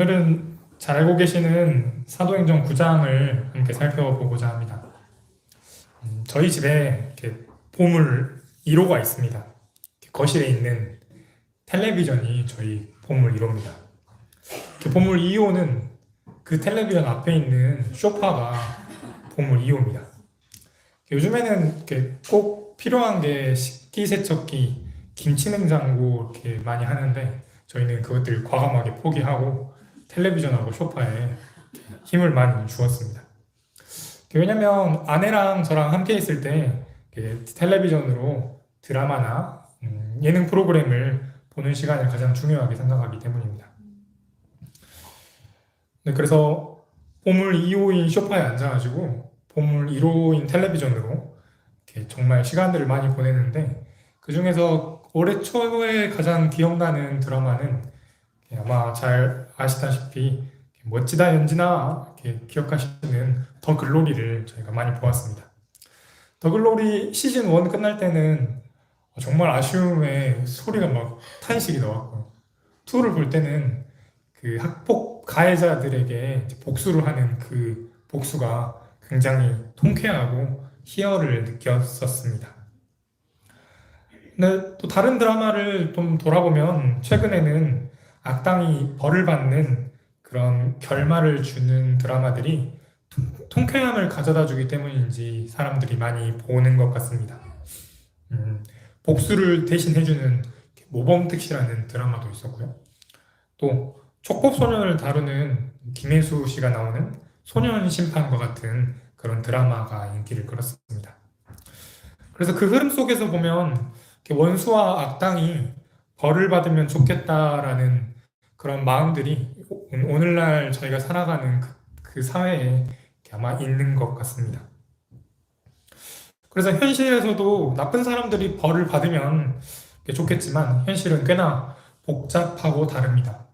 오늘은 잘 알고 계시는 사도행전 9장을 함께 살펴보고자 합니다. 저희 집에 이렇게 보물 1호가 있습니다. 거실에 있는 텔레비전이 저희 보물 1호입니다. 보물 2호는 그 텔레비전 앞에 있는 소파가 보물 2호입니다. 요즘에는 이렇게 꼭 필요한 게 식기세척기, 김치냉장고 이렇게 많이 하는데 저희는 그것들 과감하게 포기하고 텔레비전하고 소파에 힘을 많이 주었습니다. 왜냐면 아내랑 저랑 함께 있을 때 텔레비전으로 드라마나 예능 프로그램을 보는 시간을 가장 중요하게 생각하기 때문입니다. 네, 그래서 보물 2호인 소파에 앉아가지고 보물 1호인 텔레비전으로 이렇게 정말 시간들을 많이 보내는데 그 중에서 올해 초에 가장 기억나는 드라마는 아마 잘 아시다시피 멋지다 연진아 이렇게 기억하시는 더 글로리를 저희가 많이 보았습니다. 더 글로리 시즌 1 끝날 때는 정말 아쉬움에 소리가 막 탄식이 나왔고 2를 볼 때는 그 학폭 가해자들에게 복수를 하는 그 복수가 굉장히 통쾌하고 희열을 느꼈었습니다. 근데 또 다른 드라마를 좀 돌아보면 최근에는 악당이 벌을 받는 그런 결말을 주는 드라마들이 통쾌함을 가져다 주기 때문인지 사람들이 많이 보는 것 같습니다. 복수를 대신 해주는 모범특시라는 드라마도 있었고요. 또 촉법소년을 다루는 김혜수 씨가 나오는 소년심판과 같은 그런 드라마가 인기를 끌었습니다. 그래서 그 흐름 속에서 보면 원수와 악당이 벌을 받으면 좋겠다라는 그런 마음들이 오늘날 저희가 살아가는 그 사회에 아마 있는 것 같습니다. 그래서 현실에서도 나쁜 사람들이 벌을 받으면 좋겠지만 현실은 꽤나 복잡하고 다릅니다.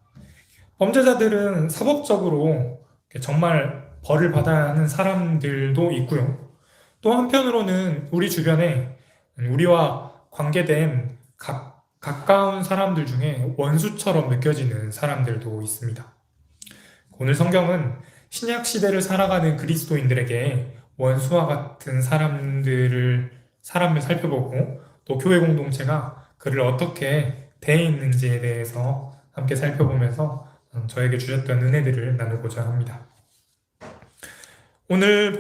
범죄자들은 사법적으로 정말 벌을 받아야 하는 사람들도 있고요. 또 한편으로는 우리 주변에 우리와 관계된 가까운 사람들 중에 원수처럼 느껴지는 사람들도 있습니다. 오늘 성경은 신약 시대를 살아가는 그리스도인들에게 원수와 같은 사람을 살펴보고 또 교회 공동체가 그를 어떻게 대했는지에 대해서 함께 살펴보면서 저에게 주셨던 은혜들을 나누고자 합니다. 오늘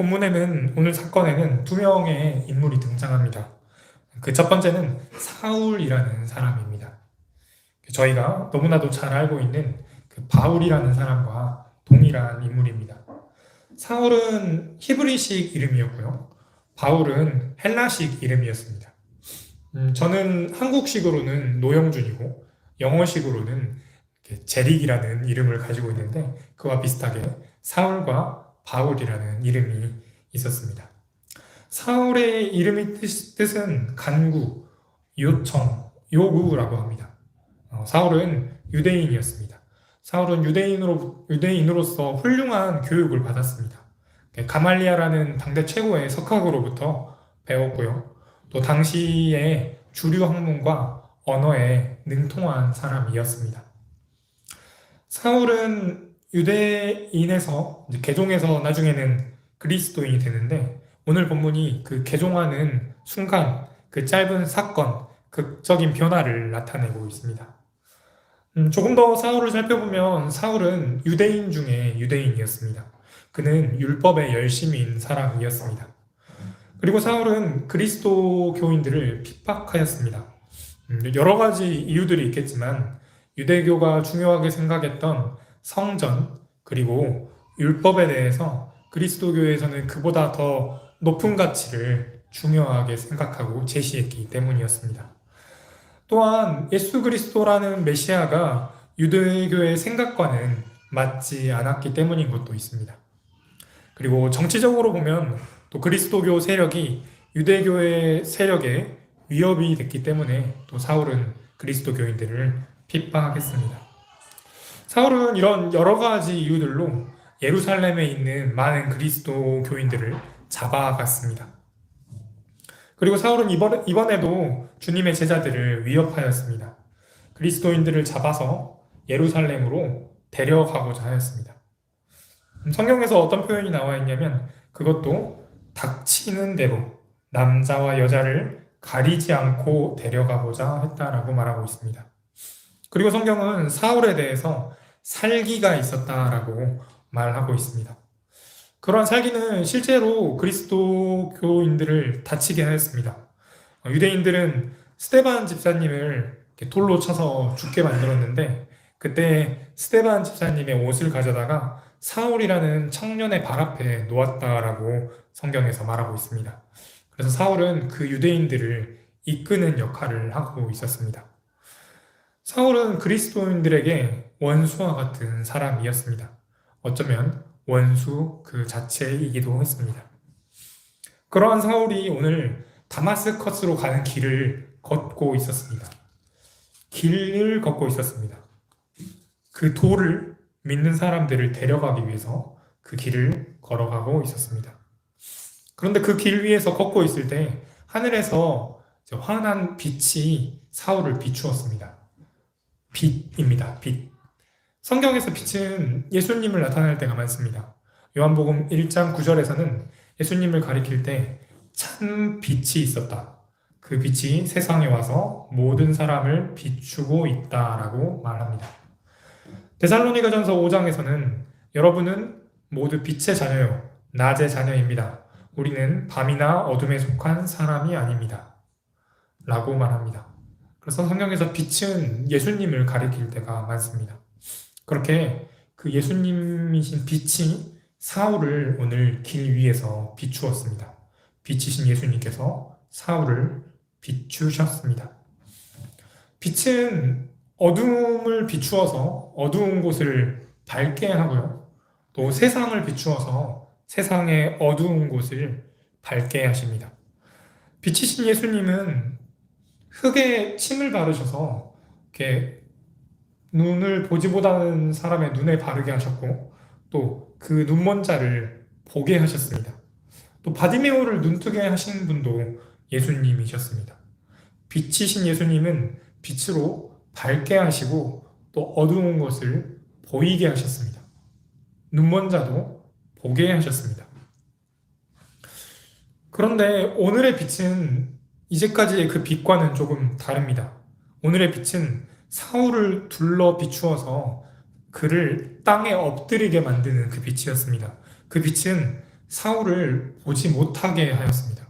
사건에는 두 명의 인물이 등장합니다. 그 첫 번째는 사울이라는 사람입니다. 저희가 너무나도 잘 알고 있는 그 바울이라는 사람과 동일한 인물입니다. 사울은 히브리식 이름이었고요. 바울은 헬라식 이름이었습니다. 저는 한국식으로는 노영준이고 영어식으로는 제릭이라는 이름을 가지고 있는데 그와 비슷하게 사울과 바울이라는 이름이 있었습니다. 사울의 이름의 뜻은 간구, 요청, 요구라고 합니다. 사울은 유대인이었습니다. 사울은 유대인으로서 훌륭한 교육을 받았습니다. 가말리아라는 당대 최고의 석학으로부터 배웠고요. 또 당시의 주류 학문과 언어에 능통한 사람이었습니다. 사울은 유대인에서 개종해서 나중에는 그리스도인이 되는데 오늘 본문이 그 개종하는 순간 그 짧은 사건, 극적인 변화를 나타내고 있습니다. 조금 더 사울을 살펴보면 사울은 유대인 중에 유대인이었습니다. 그는 율법의 열심인 사람이었습니다. 그리고 사울은 그리스도 교인들을 핍박하였습니다. 여러 가지 이유들이 있겠지만 유대교가 중요하게 생각했던 성전 그리고 율법에 대해서 그리스도교에서는 그보다 더 높은 가치를 중요하게 생각하고 제시했기 때문이었습니다. 또한 예수 그리스도라는 메시아가 유대교의 생각과는 맞지 않았기 때문인 것도 있습니다. 그리고 정치적으로 보면 또 그리스도교 세력이 유대교의 세력에 위협이 됐기 때문에 또 사울은 그리스도교인들을 핍박했습니다. 사울은 이런 여러 가지 이유들로 예루살렘에 있는 많은 그리스도 교인들을 잡아갔습니다. 그리고 사울은 이번에도 주님의 제자들을 위협하였습니다. 그리스도인들을 잡아서 예루살렘으로 데려가고자 하였습니다. 성경에서 어떤 표현이 나와 있냐면 그것도 닥치는 대로 남자와 여자를 가리지 않고 데려가고자 했다라고 말하고 있습니다. 그리고 성경은 사울에 대해서 살기가 있었다라고 말하고 있습니다. 그러한 살기는 실제로 그리스도교인들을 다치게 하였습니다. 유대인들은 스데반 집사님을 돌로 쳐서 죽게 만들었는데 그때 스데반 집사님의 옷을 가져다가 사울이라는 청년의 발 앞에 놓았다라고 성경에서 말하고 있습니다. 그래서 사울은 그 유대인들을 이끄는 역할을 하고 있었습니다. 사울은 그리스도인들에게 원수와 같은 사람이었습니다. 어쩌면 원수 그 자체이기도 했습니다. 그러한 사울이 오늘 다마스커스로 가는 길을 걷고 있었습니다. 길을 걷고 있었습니다. 그 도를 믿는 사람들을 데려가기 위해서 그 길을 걸어가고 있었습니다. 그런데 그 길 위에서 걷고 있을 때 하늘에서 환한 빛이 사울을 비추었습니다. 빛입니다. 빛. 성경에서 빛은 예수님을 나타낼 때가 많습니다. 요한복음 1장 9절에서는 예수님을 가리킬 때 참 빛이 있었다. 그 빛이 세상에 와서 모든 사람을 비추고 있다라고 말합니다. 데살로니가전서 5장에서는 여러분은 모두 빛의 자녀요, 낮의 자녀입니다. 우리는 밤이나 어둠에 속한 사람이 아닙니다. 라고 말합니다. 그래서 성경에서 빛은 예수님을 가리킬 때가 많습니다. 그렇게 그 예수님이신 빛이 사울을 오늘 길 위에서 비추었습니다. 빛이신 예수님께서 사울을 비추셨습니다. 빛은 어둠을 비추어서 어두운 곳을 밝게 하고요. 또 세상을 비추어서 세상의 어두운 곳을 밝게 하십니다. 빛이신 예수님은 흙에 침을 바르셔서 이렇게 눈을 보지 못하는 사람의 눈에 바르게 하셨고 또 그 눈먼자를 보게 하셨습니다. 또 바디메오를 눈뜨게 하신 분도 예수님이셨습니다. 빛이신 예수님은 빛으로 밝게 하시고 또 어두운 것을 보이게 하셨습니다. 눈먼자도 보게 하셨습니다. 그런데 오늘의 빛은 이제까지의 그 빛과는 조금 다릅니다. 오늘의 빛은 사울을 둘러 비추어서 그를 땅에 엎드리게 만드는 그 빛이었습니다. 그 빛은 사울을 보지 못하게 하였습니다.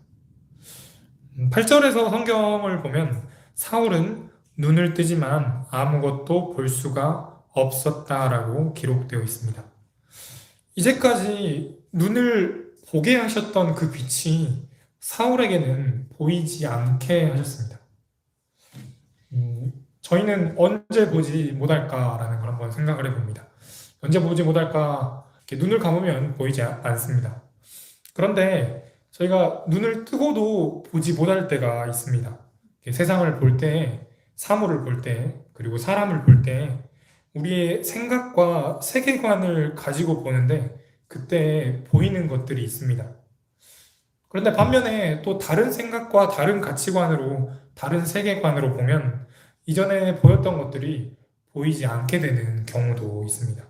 8절에서 성경을 보면 사울은 눈을 뜨지만 아무것도 볼 수가 없었다라고 기록되어 있습니다. 이제까지 눈을 보게 하셨던 그 빛이 사울에게는 보이지 않게 하셨습니다. 저희는 언제 보지 못할까라는 걸 한번 생각을 해봅니다. 언제 보지 못할까? 이렇게 눈을 감으면 보이지 않습니다. 그런데 저희가 눈을 뜨고도 보지 못할 때가 있습니다. 세상을 볼 때, 사물을 볼 때, 그리고 사람을 볼 때 우리의 생각과 세계관을 가지고 보는데 그때 보이는 것들이 있습니다. 그런데 반면에 또 다른 생각과 다른 가치관으로, 다른 세계관으로 보면 이전에 보였던 것들이 보이지 않게 되는 경우도 있습니다.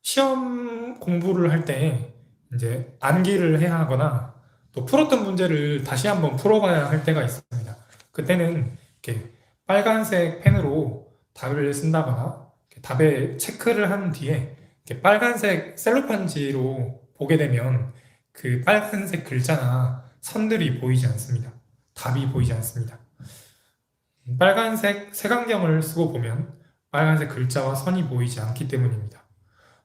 시험 공부를 할 때 이제 암기를 해야 하거나 또 풀었던 문제를 다시 한번 풀어봐야 할 때가 있습니다. 그때는 이렇게 빨간색 펜으로 답을 쓴다거나 답에 체크를 한 뒤에 이렇게 빨간색 셀로판지로 보게 되면 그 빨간색 글자나 선들이 보이지 않습니다. 답이 보이지 않습니다. 빨간색 색안경을 쓰고 보면 빨간색 글자와 선이 보이지 않기 때문입니다.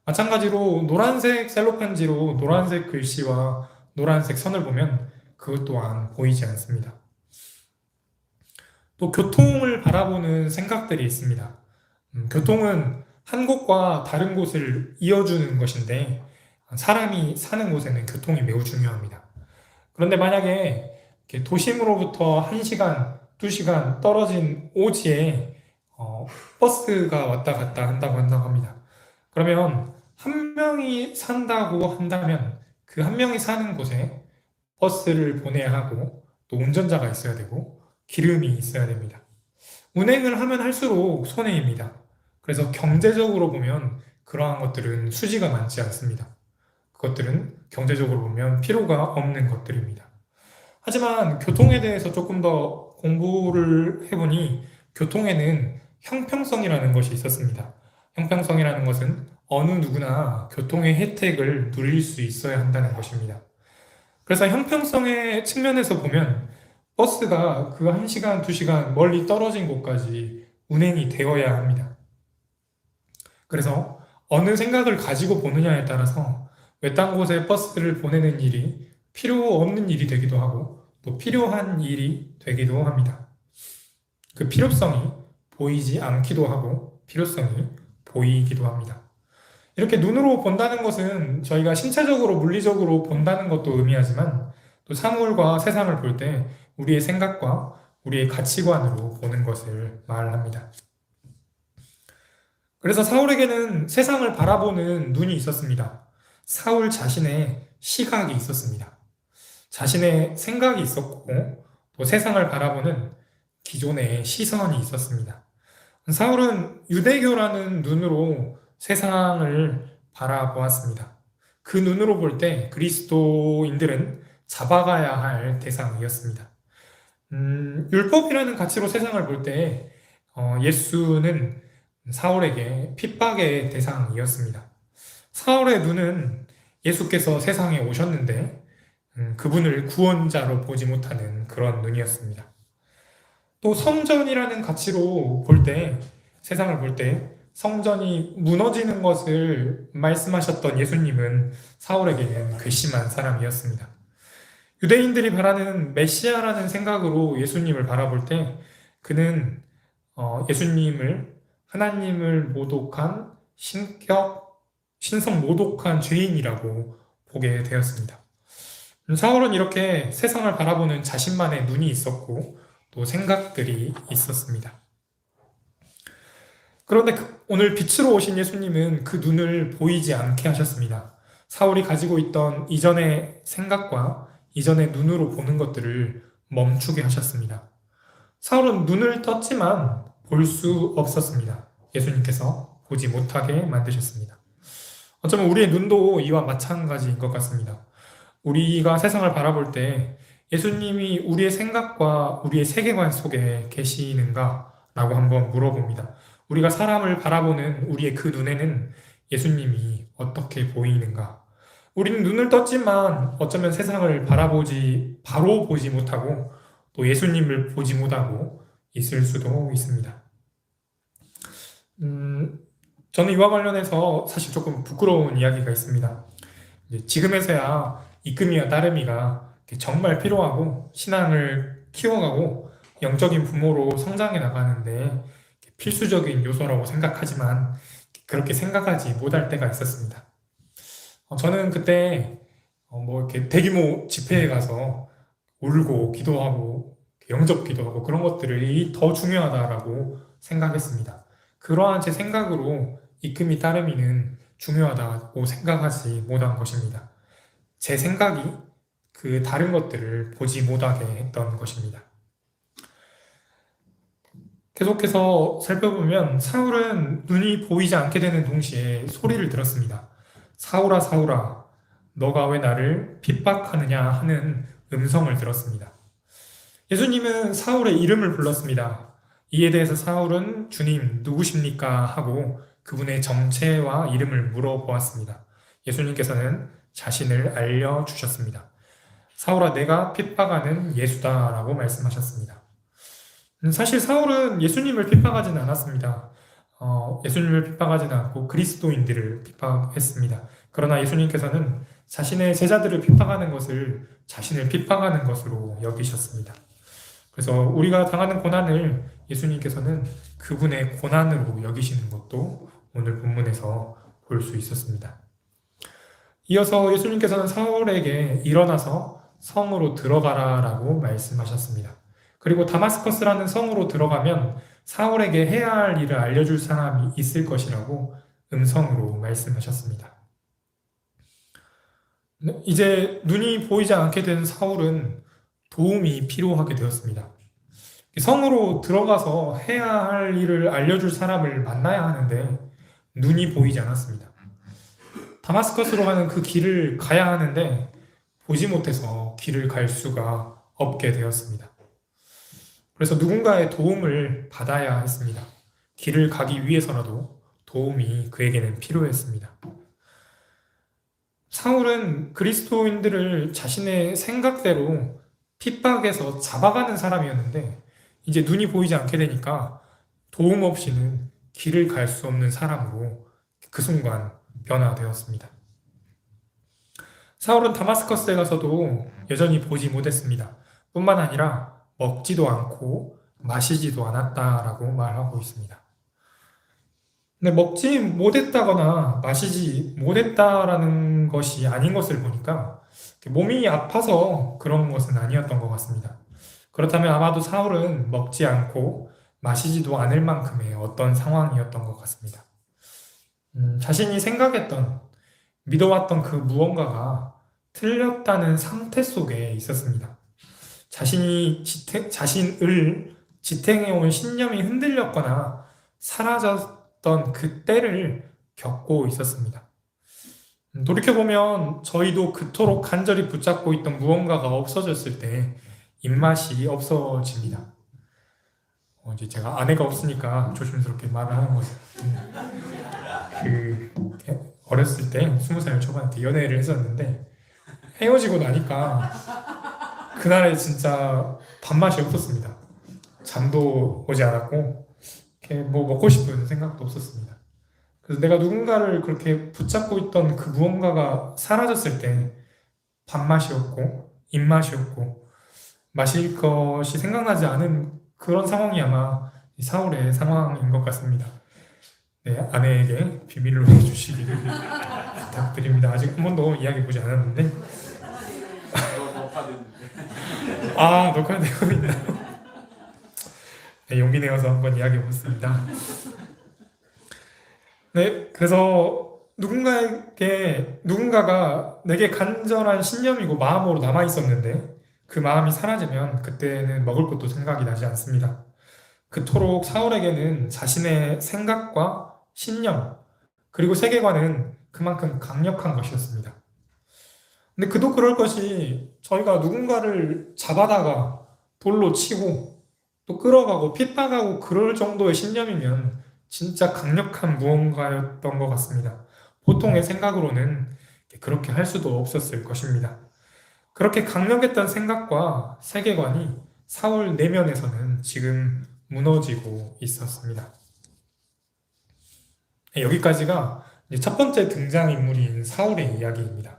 마찬가지로 노란색 셀로판지로 노란색 글씨와 노란색 선을 보면 그것 또한 보이지 않습니다. 또 교통을 바라보는 생각들이 있습니다. 교통은 한 곳과 다른 곳을 이어주는 것인데 사람이 사는 곳에는 교통이 매우 중요합니다. 그런데 만약에 도심으로부터 1시간, 2시간 떨어진 오지에 버스가 왔다 갔다 한다고 합니다. 그러면 한 명이 산다고 한다면 그 한 명이 사는 곳에 버스를 보내야 하고 또 운전자가 있어야 되고 기름이 있어야 됩니다. 운행을 하면 할수록 손해입니다. 그래서 경제적으로 보면 그러한 것들은 수지가 많지 않습니다. 그것들은 경제적으로 보면 필요가 없는 것들입니다. 하지만 교통에 대해서 조금 더 공부를 해보니 교통에는 형평성이라는 것이 있었습니다. 형평성이라는 것은 어느 누구나 교통의 혜택을 누릴 수 있어야 한다는 것입니다. 그래서 형평성의 측면에서 보면 버스가 그 1시간, 2시간 멀리 떨어진 곳까지 운행이 되어야 합니다. 그래서 어느 생각을 가지고 보느냐에 따라서 외딴 곳에 버스를 보내는 일이 필요 없는 일이 되기도 하고 또 필요한 일이 되기도 합니다. 그 필요성이 보이지 않기도 하고 필요성이 보이기도 합니다. 이렇게 눈으로 본다는 것은 저희가 신체적으로 물리적으로 본다는 것도 의미하지만 또 사물과 세상을 볼 때 우리의 생각과 우리의 가치관으로 보는 것을 말합니다. 그래서 사울에게는 세상을 바라보는 눈이 있었습니다. 사울 자신의 시각이 있었습니다. 자신의 생각이 있었고 또 세상을 바라보는 기존의 시선이 있었습니다. 사울은 유대교라는 눈으로 세상을 바라보았습니다. 그 눈으로 볼 때 그리스도인들은 잡아가야 할 대상이었습니다. 율법이라는 가치로 세상을 볼 때 예수는 사울에게 핍박의 대상이었습니다. 사울의 눈은 예수께서 세상에 오셨는데 그분을 구원자로 보지 못하는 그런 눈이었습니다. 또 성전이라는 가치로 볼 때, 세상을 볼 때 성전이 무너지는 것을 말씀하셨던 예수님은 사울에게는 괘씸한 사람이었습니다. 유대인들이 바라는 메시아라는 생각으로 예수님을 바라볼 때 그는 예수님을 하나님을 모독한 신성 모독한 죄인이라고 보게 되었습니다. 사울은 이렇게 세상을 바라보는 자신만의 눈이 있었고 또 생각들이 있었습니다. 그런데 오늘 빛으로 오신 예수님은 그 눈을 보이지 않게 하셨습니다. 사울이 가지고 있던 이전의 생각과 이전의 눈으로 보는 것들을 멈추게 하셨습니다. 사울은 눈을 떴지만 볼 수 없었습니다. 예수님께서 보지 못하게 만드셨습니다. 어쩌면 우리의 눈도 이와 마찬가지인 것 같습니다. 우리가 세상을 바라볼 때 예수님이 우리의 생각과 우리의 세계관 속에 계시는가? 라고 한번 물어봅니다. 우리가 사람을 바라보는 우리의 그 눈에는 예수님이 어떻게 보이는가? 우리는 눈을 떴지만 어쩌면 세상을 바로 보지 못하고 또 예수님을 보지 못하고 있을 수도 있습니다. 저는 이와 관련해서 사실 조금 부끄러운 이야기가 있습니다. 지금에서야 이끔이와 따름이가 정말 필요하고 신앙을 키워가고 영적인 부모로 성장해 나가는데 필수적인 요소라고 생각하지만 그렇게 생각하지 못할 때가 있었습니다. 저는 그때 이렇게 대규모 집회에 가서 울고 기도하고 영접 기도하고 그런 것들이 더 중요하다라고 생각했습니다. 그러한 제 생각으로 이끔이 따름이는 중요하다고 생각하지 못한 것입니다. 제 생각이 그 다른 것들을 보지 못하게 했던 것입니다. 계속해서 살펴보면 사울은 눈이 보이지 않게 되는 동시에 소리를 들었습니다. 사울아, 사울아, 너가 왜 나를 핍박하느냐 하는 음성을 들었습니다. 예수님은 사울의 이름을 불렀습니다. 이에 대해서 사울은 주님 누구십니까? 하고 그분의 정체와 이름을 물어보았습니다. 예수님께서는 자신을 알려주셨습니다. 사울아, 내가 핍박하는 예수다 라고 말씀하셨습니다. 사실 사울은 예수님을 핍박하지는 않았습니다. 예수님을 핍박하지는 않고 그리스도인들을 핍박했습니다. 그러나 예수님께서는 자신의 제자들을 핍박하는 것을 자신을 핍박하는 것으로 여기셨습니다. 그래서 우리가 당하는 고난을 예수님께서는 그분의 고난으로 여기시는 것도 오늘 본문에서 볼 수 있었습니다. 이어서 예수님께서는 사울에게 일어나서 성으로 들어가라 라고 말씀하셨습니다. 그리고 다마스커스라는 성으로 들어가면 사울에게 해야 할 일을 알려줄 사람이 있을 것이라고 음성으로 말씀하셨습니다. 이제 눈이 보이지 않게 된 사울은 도움이 필요하게 되었습니다. 성으로 들어가서 해야 할 일을 알려줄 사람을 만나야 하는데 눈이 보이지 않았습니다. 다마스커스로 가는 그 길을 가야 하는데 보지 못해서 길을 갈 수가 없게 되었습니다. 그래서 누군가의 도움을 받아야 했습니다. 길을 가기 위해서라도 도움이 그에게는 필요했습니다. 사울은 그리스도인들을 자신의 생각대로 핍박해서 잡아가는 사람이었는데 이제 눈이 보이지 않게 되니까 도움 없이는 길을 갈 수 없는 사람으로 그 순간 변화되었습니다. 사울은 다마스커스에 가서도 여전히 보지 못했습니다. 뿐만 아니라 먹지도 않고 마시지도 않았다라고 말하고 있습니다. 근데 먹지 못했다거나 마시지 못했다라는 것이 아닌 것을 보니까 몸이 아파서 그런 것은 아니었던 것 같습니다. 그렇다면 아마도 사울은 먹지 않고 마시지도 않을 만큼의 어떤 상황이었던 것 같습니다. 자신이 생각했던, 믿어왔던 그 무언가가 틀렸다는 상태 속에 있었습니다. 자신을 지탱해온 신념이 흔들렸거나 사라졌던 그때를 겪고 있었습니다. 돌이켜보면 저희도 그토록 간절히 붙잡고 있던 무언가가 없어졌을 때 입맛이 없어집니다. 이제 제가 아내가 없으니까 조심스럽게 말을 하는 거죠. 어렸을 때 20살 초반 때 연애를 했었는데 헤어지고 나니까 그날에 진짜 밥맛이 없었습니다. 잠도 오지 않았고 뭐 먹고 싶은 생각도 없었습니다. 그래서 내가 누군가를 그렇게 붙잡고 있던 그 무언가가 사라졌을 때 밥맛이 없고 입맛이 없고 마실 것이 생각나지 않은 그런 상황이 아마 사울의 상황인 것 같습니다. 네, 아내에게 비밀로 해주시기를 부탁드립니다. 아직 한 번도 이야기해보지 않았는데 녹화되고 있나요? 네, 용기 내어서 한번 이야기해봤습니다. 네, 그래서 누군가가 내게 간절한 신념이고 마음으로 남아있었는데 그 마음이 사라지면 그때는 먹을 것도 생각이 나지 않습니다. 그토록 사울에게는 자신의 생각과 신념, 그리고 세계관은 그만큼 강력한 것이었습니다. 근데 그도 그럴 것이 저희가 누군가를 잡아다가 돌로 치고 또 끌어가고 핍박하고 그럴 정도의 신념이면 진짜 강력한 무언가였던 것 같습니다. 보통의 생각으로는 그렇게 할 수도 없었을 것입니다. 그렇게 강력했던 생각과 세계관이 사울 내면에서는 지금 무너지고 있었습니다. 여기까지가 첫 번째 등장인물인 사울의 이야기입니다.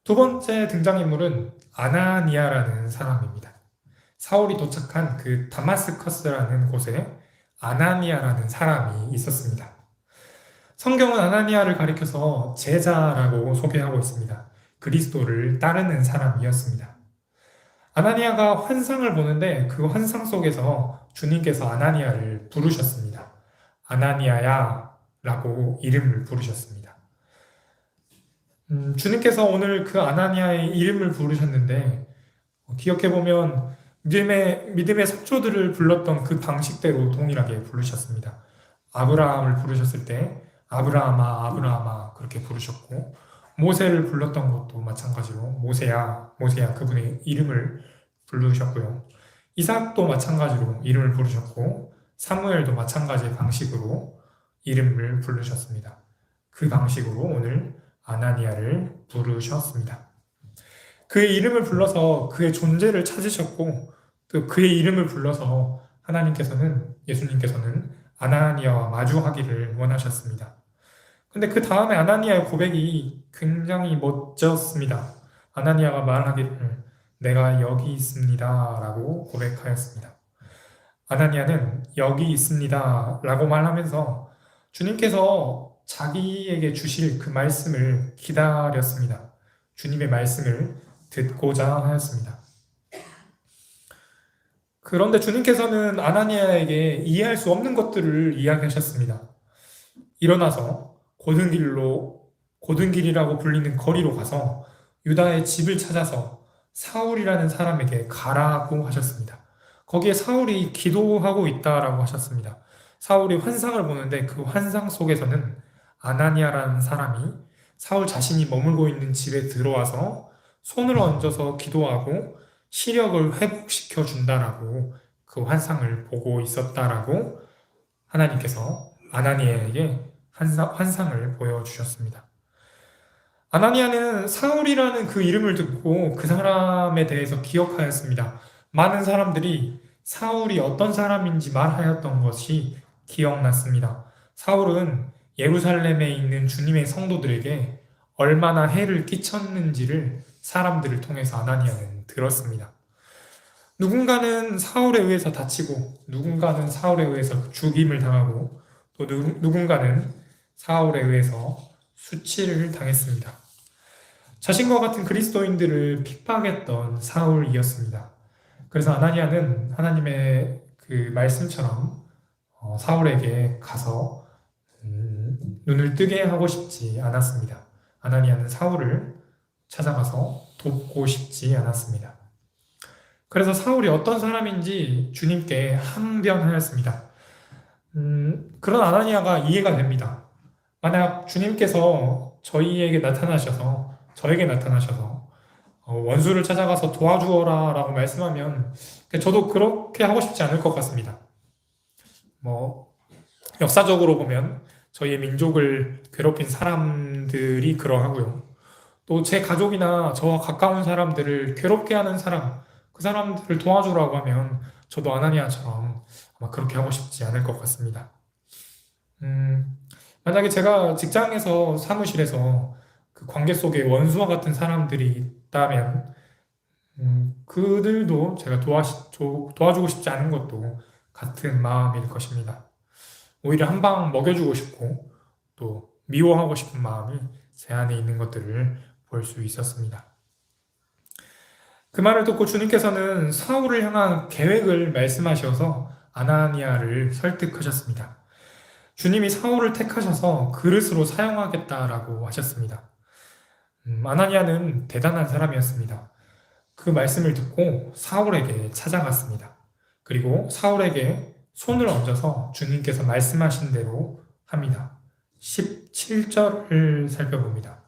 두 번째 등장인물은 아나니아라는 사람입니다. 사울이 도착한 그 다마스커스라는 곳에 아나니아라는 사람이 있었습니다. 성경은 아나니아를 가리켜서 제자라고 소개하고 있습니다. 그리스도를 따르는 사람이었습니다. 아나니아가 환상을 보는데 그 환상 속에서 주님께서 아나니아를 부르셨습니다. 아나니아야 라고 이름을 부르셨습니다. 주님께서 오늘 그 아나니아의 이름을 부르셨는데 기억해보면 믿음의 선조들을 불렀던 그 방식대로 동일하게 부르셨습니다. 아브라함을 부르셨을 때 아브라함아 아브라함아 그렇게 부르셨고 모세를 불렀던 것도 마찬가지로 모세야 모세야 그분의 이름을 부르셨고요. 이삭도 마찬가지로 이름을 부르셨고 사무엘도 마찬가지의 방식으로 이름을 부르셨습니다. 그 방식으로 오늘 아나니아를 부르셨습니다. 그의 이름을 불러서 그의 존재를 찾으셨고 또 그의 이름을 불러서 예수님께서는 아나니아와 마주하기를 원하셨습니다. 근데 그 다음에 아나니아의 고백이 굉장히 멋졌습니다. 아나니아가 말하기를 내가 여기 있습니다 라고 고백하였습니다. 아나니아는 여기 있습니다 라고 말하면서 주님께서 자기에게 주실 그 말씀을 기다렸습니다. 주님의 말씀을 듣고자 하였습니다. 그런데 주님께서는 아나니아에게 이해할 수 없는 것들을 이야기하셨습니다. 일어나서 고든 길이라고 불리는 거리로 가서 유다의 집을 찾아서 사울이라는 사람에게 가라고 하셨습니다. 거기에 사울이 기도하고 있다라고 하셨습니다. 사울이 환상을 보는데 그 환상 속에서는 아나니아라는 사람이 사울 자신이 머물고 있는 집에 들어와서 손을 얹어서 기도하고 시력을 회복시켜 준다라고 그 환상을 보고 있었다라고 하나님께서 아나니아에게 환상을 보여주셨습니다. 아나니아는 사울이라는 그 이름을 듣고 그 사람에 대해서 기억하였습니다. 많은 사람들이 사울이 어떤 사람인지 말하였던 것이 기억났습니다. 사울은 예루살렘에 있는 주님의 성도들에게 얼마나 해를 끼쳤는지를 사람들을 통해서 아나니아는 들었습니다. 누군가는 사울에 의해서 다치고, 누군가는 사울에 의해서 죽임을 당하고, 또 누군가는 사울에 의해서 수치를 당했습니다. 자신과 같은 그리스도인들을 핍박했던 사울이었습니다. 그래서 아나니아는 하나님의 그 말씀처럼 사울에게 가서 눈을 뜨게 하고 싶지 않았습니다. 아나니아는 사울을 찾아가서 돕고 싶지 않았습니다. 그래서 사울이 어떤 사람인지 주님께 항변하였습니다. 그런 아나니아가 이해가 됩니다. 만약 주님께서 저에게 나타나셔서 원수를 찾아가서 도와주어라 라고 말씀하면 저도 그렇게 하고 싶지 않을 것 같습니다. 역사적으로 보면 저희의 민족을 괴롭힌 사람들이 그러하고요. 또 제 가족이나 저와 가까운 사람들을 괴롭게 하는 사람, 그 사람들을 도와주라고 하면 저도 아나니아처럼 아마 그렇게 하고 싶지 않을 것 같습니다. 만약에 제가 직장에서 사무실에서 그 관계 속에 원수와 같은 사람들이 있다면 그들도 제가 도와주고 싶지 않은 것도 같은 마음일 것입니다. 오히려 한 방 먹여주고 싶고 또 미워하고 싶은 마음이 제 안에 있는 것들을 볼 수 있었습니다. 그 말을 듣고 주님께서는 사울을 향한 계획을 말씀하셔서 아나니아를 설득하셨습니다. 주님이 사울을 택하셔서 그릇으로 사용하겠다라고 하셨습니다. 아나니아는 대단한 사람이었습니다. 그 말씀을 듣고 사울에게 찾아갔습니다. 그리고 사울에게 손을 얹어서 주님께서 말씀하신 대로 합니다. 17절을 살펴봅니다.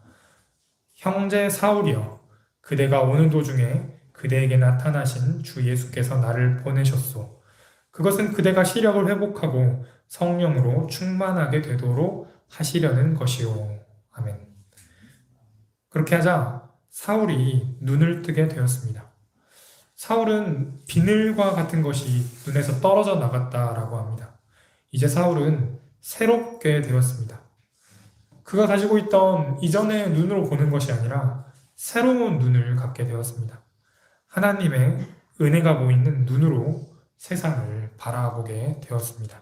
형제 사울이여, 그대가 오는 도중에 그대에게 나타나신 주 예수께서 나를 보내셨소. 그것은 그대가 시력을 회복하고 성령으로 충만하게 되도록 하시려는 것이오. 아멘. 그렇게 하자 사울이 눈을 뜨게 되었습니다. 사울은 비늘과 같은 것이 눈에서 떨어져 나갔다라고 합니다. 이제 사울은 새롭게 되었습니다. 그가 가지고 있던 이전의 눈으로 보는 것이 아니라 새로운 눈을 갖게 되었습니다. 하나님의 은혜가 보이는 눈으로 세상을 바라보게 되었습니다.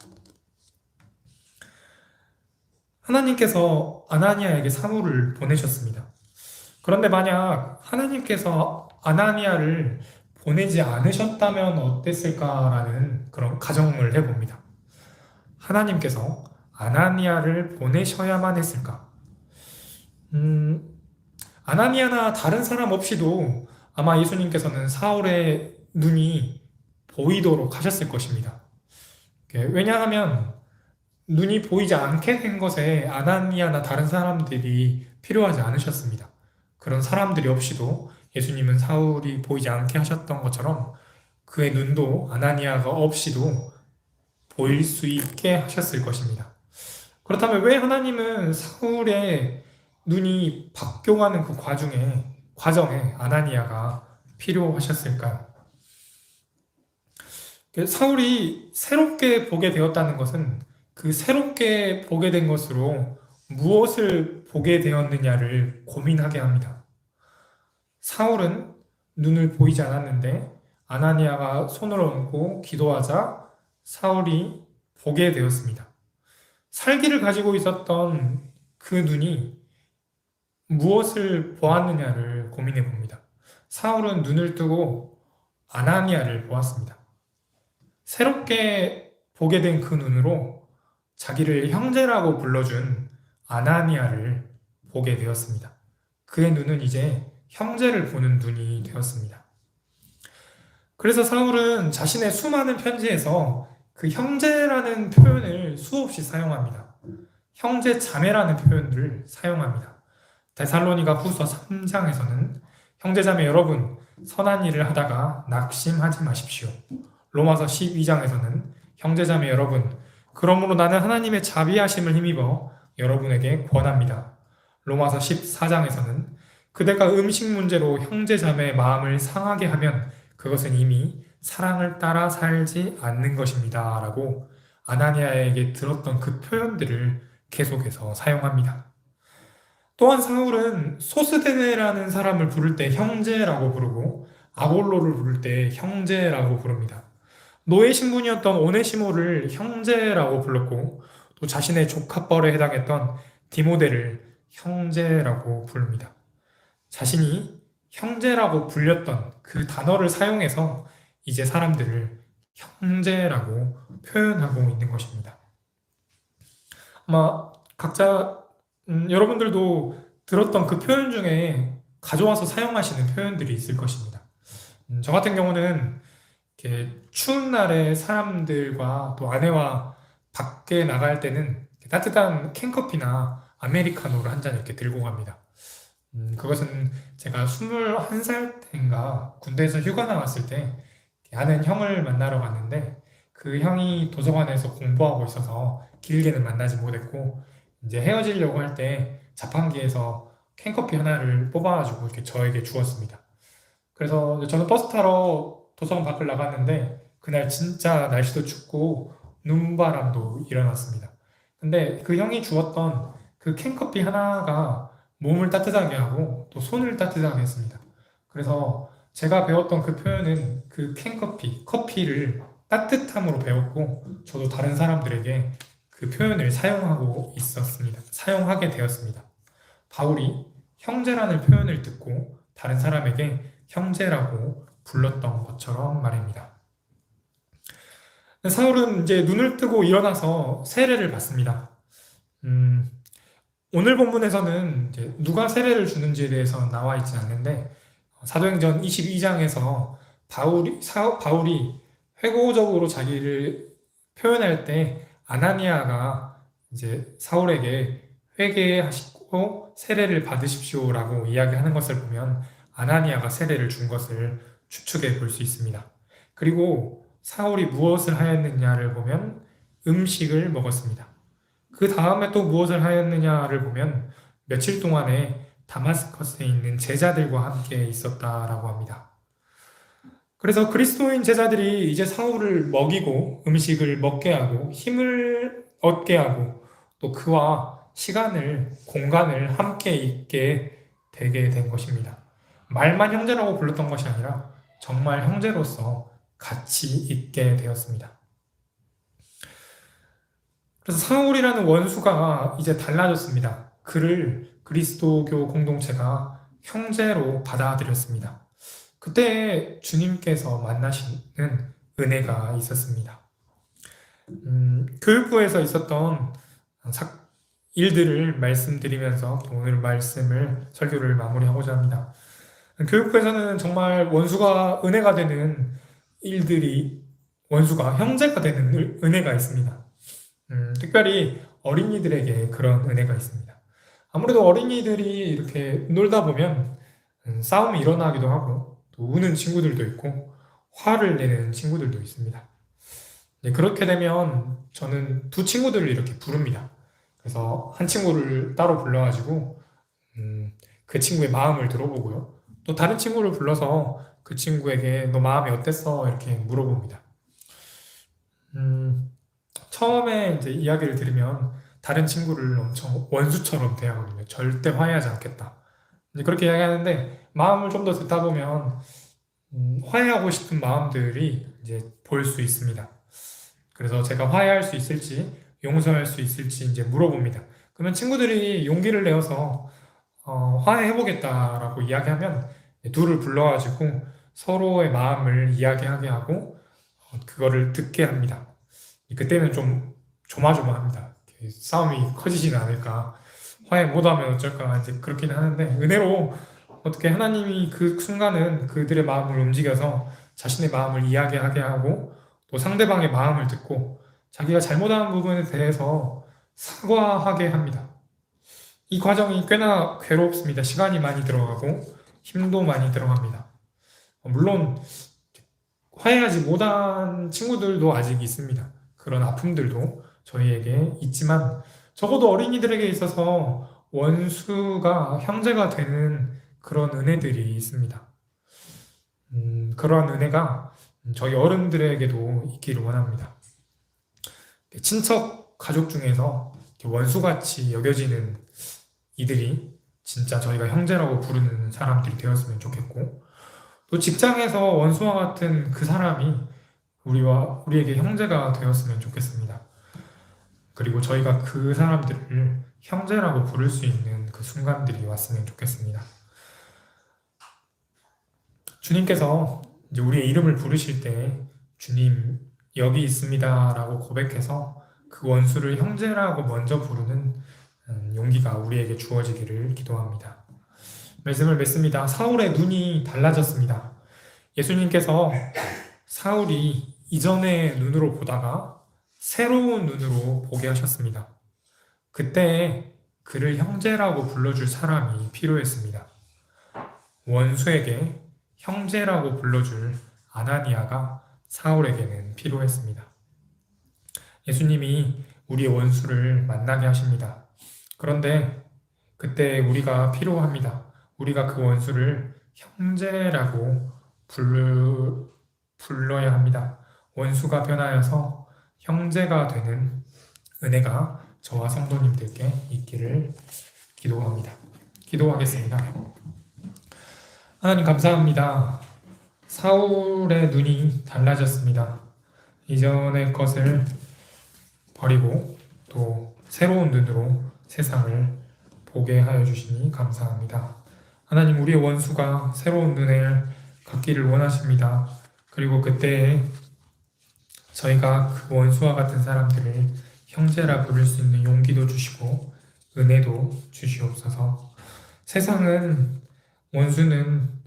하나님께서 아나니아에게 사울을 보내셨습니다. 그런데 만약 하나님께서 아나니아를 보내지 않으셨다면 어땠을까라는 그런 가정을 해봅니다. 하나님께서 아나니아를 보내셔야만 했을까? 아나니아나 다른 사람 없이도 아마 예수님께서는 사울의 눈이 보이도록 하셨을 것입니다. 왜냐하면 눈이 보이지 않게 된 것에 아나니아나 다른 사람들이 필요하지 않으셨습니다. 그런 사람들이 없이도 예수님은 사울이 보이지 않게 하셨던 것처럼 그의 눈도 아나니아가 없이도 보일 수 있게 하셨을 것입니다. 그렇다면 왜 하나님은 사울의 눈이 바뀌어가는 그 과정에 아나니아가 필요하셨을까요? 사울이 새롭게 보게 되었다는 것은 그 새롭게 보게 된 것으로 무엇을 보게 되었느냐를 고민하게 합니다. 사울은 눈을 보이지 않았는데 아나니아가 손을 얹고 기도하자 사울이 보게 되었습니다. 살기를 가지고 있었던 그 눈이 무엇을 보았느냐를 고민해 봅니다. 사울은 눈을 뜨고 아나니아를 보았습니다. 새롭게 보게 된 그 눈으로 자기를 형제라고 불러준 아나니아를 보게 되었습니다. 그의 눈은 이제 형제를 보는 눈이 되었습니다. 그래서 사울은 자신의 수많은 편지에서 그 형제라는 표현을 수없이 사용합니다. 형제 자매라는 표현들을 사용합니다. 데살로니가 후서 3장에서는 형제자매 여러분 선한 일을 하다가 낙심하지 마십시오. 로마서 12장에서는 형제자매 여러분 그러므로 나는 하나님의 자비하심을 힘입어 여러분에게 권합니다. 로마서 14장에서는 그대가 음식 문제로 형제자매의 마음을 상하게 하면 그것은 이미 사랑을 따라 살지 않는 것입니다. 라고 아나니아에게 들었던 그 표현들을 계속해서 사용합니다. 또한 사울은 소스데네라는 사람을 부를 때 형제라고 부르고 아볼로를 부를 때 형제라고 부릅니다. 노예 신분이었던 오네시모를 형제라고 불렀고 또 자신의 조카뻘에 해당했던 디모데를 형제라고 부릅니다. 자신이 형제라고 불렸던 그 단어를 사용해서 이제 사람들을 형제라고 표현하고 있는 것입니다. 아마 각자 여러분들도 들었던 그 표현 중에 가져와서 사용하시는 표현들이 있을 것입니다. 저 같은 경우는 이렇게 추운 날에 사람들과 또 아내와 밖에 나갈 때는 따뜻한 캔커피나 아메리카노를 한 잔 이렇게 들고 갑니다. 그것은 제가 21살 때인가 군대에서 휴가 나왔을 때 아는 형을 만나러 갔는데 그 형이 도서관에서 공부하고 있어서 길게는 만나지 못했고 이제 헤어지려고 할 때 자판기에서 캔커피 하나를 뽑아가지고 이렇게 저에게 주었습니다. 그래서 저는 버스 타러 도서관 밖을 나갔는데 그날 진짜 날씨도 춥고 눈바람도 일어났습니다. 근데 그 형이 주었던 그 캔커피 하나가 몸을 따뜻하게 하고 또 손을 따뜻하게 했습니다. 그래서 제가 배웠던 그 표현은 그 캔커피, 커피를 따뜻함으로 배웠고 저도 다른 사람들에게 그 표현을 사용하고 있었습니다. 사용하게 되었습니다. 바울이 형제라는 표현을 듣고 다른 사람에게 형제라고 불렀던 것처럼 말입니다. 사울은 이제 눈을 뜨고 일어나서 세례를 받습니다. 오늘 본문에서는 이제 누가 세례를 주는지에 대해서 나와 있지 않는데 사도행전 22장에서 바울이 회고적으로 자기를 표현할 때 아나니아가 이제 사울에게 회개하시고 세례를 받으십시오라고 이야기하는 것을 보면 아나니아가 세례를 준 것을 추측해 볼 수 있습니다. 그리고 사울이 무엇을 하였느냐를 보면 음식을 먹었습니다. 그 다음에 또 무엇을 하였느냐를 보면 며칠 동안에 다마스커스에 있는 제자들과 함께 있었다라고 합니다. 그래서 그리스도인 제자들이 이제 사울을 먹이고 음식을 먹게 하고 힘을 얻게 하고 또 그와 시간을, 공간을 함께 있게 되게 된 것입니다. 말만 형제라고 불렀던 것이 아니라 정말 형제로서 같이 있게 되었습니다. 그래서 사울이라는 원수가 이제 달라졌습니다. 그를 그리스도교 공동체가 형제로 받아들였습니다. 그때 주님께서 만나시는 은혜가 있었습니다. 교육부에서 있었던 일들을 말씀드리면서 오늘 설교를 마무리하고자 합니다. 교육부에서는 정말 원수가 은혜가 되는 일들이 원수가 형제가 되는 은혜가 있습니다. 특별히 어린이들에게 그런 은혜가 있습니다. 아무래도 어린이들이 이렇게 놀다 보면 싸움이 일어나기도 하고 또 우는 친구들도 있고 화를 내는 친구들도 있습니다. 그렇게 되면 저는 두 친구들을 이렇게 부릅니다. 그래서 한 친구를 따로 불러가지고 그 친구의 마음을 들어보고요. 또 다른 친구를 불러서 그 친구에게 너 마음이 어땠어? 이렇게 물어봅니다. 처음에 이제 이야기를 들으면 다른 친구를 엄청 원수처럼 대하거든요. 절대 화해하지 않겠다. 이제 그렇게 이야기하는데 마음을 좀 더 듣다 보면 화해하고 싶은 마음들이 이제 보일 수 있습니다. 그래서 제가 화해할 수 있을지 용서할 수 있을지 이제 물어봅니다. 그러면 친구들이 용기를 내어서 화해해보겠다라고 이야기하면 둘을 불러가지고 서로의 마음을 이야기하게 하고 그거를 듣게 합니다. 그때는 좀 조마조마합니다. 싸움이 커지지는 않을까, 화해 못하면 어쩔까 이제 그렇긴 하는데 은혜로 어떻게 하나님이 그 순간은 그들의 마음을 움직여서 자신의 마음을 이야기하게 하고 또 상대방의 마음을 듣고 자기가 잘못한 부분에 대해서 사과하게 합니다. 이 과정이 꽤나 괴롭습니다. 시간이 많이 들어가고 힘도 많이 들어갑니다. 물론 화해하지 못한 친구들도 아직 있습니다. 그런 아픔들도 저희에게 있지만 적어도 어린이들에게 있어서 원수가 형제가 되는 그런 은혜들이 있습니다. 그러한 은혜가 저희 어른들에게도 있기를 원합니다. 친척, 가족 중에서 원수같이 여겨지는 이들이 진짜 저희가 형제라고 부르는 사람들이 되었으면 좋겠고, 또 직장에서 원수와 같은 그 사람이 우리에게 형제가 되었으면 좋겠습니다. 그리고 저희가 그 사람들을 형제라고 부를 수 있는 그 순간들이 왔으면 좋겠습니다. 주님께서 이제 우리의 이름을 부르실 때 주님 여기 있습니다 라고 고백해서 그 원수를 형제라고 먼저 부르는 용기가 우리에게 주어지기를 기도합니다. 말씀을 맺습니다. 사울의 눈이 달라졌습니다. 예수님께서 사울이 이전의 눈으로 보다가 새로운 눈으로 보게 하셨습니다. 그때 그를 형제라고 불러줄 사람이 필요했습니다. 원수에게 형제라고 불러줄 아나니아가 사울에게는 필요했습니다. 예수님이 우리의 원수를 만나게 하십니다. 그런데 그때 우리가 필요합니다. 우리가 그 원수를 형제라고 불러야 합니다. 원수가 변하여서 형제가 되는 은혜가 저와 성도님들께 있기를 기도합니다. 기도하겠습니다. 하나님 감사합니다. 사울의 눈이 달라졌습니다. 이전의 것을 버리고 또 새로운 눈으로 세상을 보게 하여 주시니 감사합니다. 하나님, 우리의 원수가 새로운 눈을 갖기를 원하십니다. 그리고 그때 저희가 그 원수와 같은 사람들을 형제라 부를 수 있는 용기도 주시고 은혜도 주시옵소서. 세상은 원수는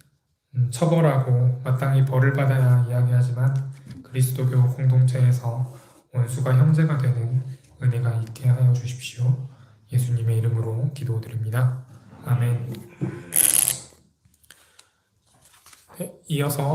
처벌하고 마땅히 벌을 받아야 이야기하지만 그리스도교 공동체에서 원수가 형제가 되는 은혜가 있게 하여 주십시오. 예수님의 이름으로 기도드립니다. 아멘. 네, 이어서